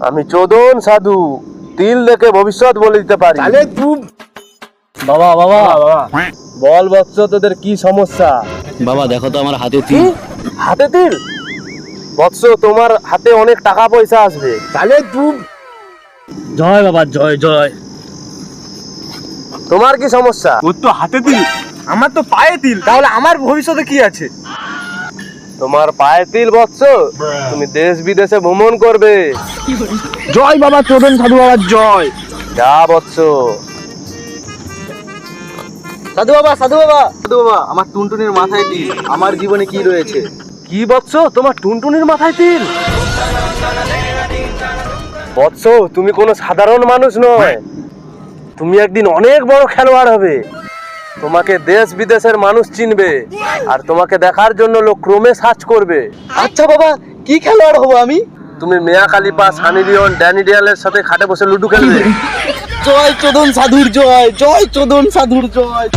আমি চোদন সাধু, তিল দেখে ভবিষ্যৎ বলে দিতে পারি। তাহলে তুই বাবা বাবা বল বৎস, তোদের কি সমস্যা? বাবা দেখো তো আমার হাতে কি তিল। হাতে তিল? বৎস, তোমার হাতে অনেক টাকা পয়সা আসবে। তাহলে তুই জয় বাবা জয় জয়। তোমার কি সমস্যা? ওর তো হাতে তিল, আমার তো পায়ে তিল, তাহলে আমার ভবিষ্যতে কি আছে? তোমার পায়ে তিল বৎস, তুমি দেশ বিদেশে ভ্রমণ করবে। জয় বাবা চোদন সাধু বাবার জয়। যা বৎস। সাধু বাবা সাধু বাবা সাধু বাবা, আমার টুনটুনির মাথায় তিল, আমার জীবনে কি রয়েছে? কি বৎস, তোমার টুনটুনির মাথায় তিল? বৎস, তুমি কোনো সাধারণ মানুষ নয়, তুমি একদিন অনেক বড় খেলোয়াড় হবে। তোমাকে দেশ বিদেশের মানুষ চিনবে, আর তোমাকে দেখার জন্য লোক ক্রমে সার্চ করবে। আচ্ছা বাবা, কি খেলোয়াড় হবো আমি? তুমি মিয়া খালিফা, সানি লিওন, ড্যানি ডিয়ালের সাথে খাটে বসে লুডো খেলবে। জয় চোদন সাধুর জয়, জয় চোদন সাধুর জয়।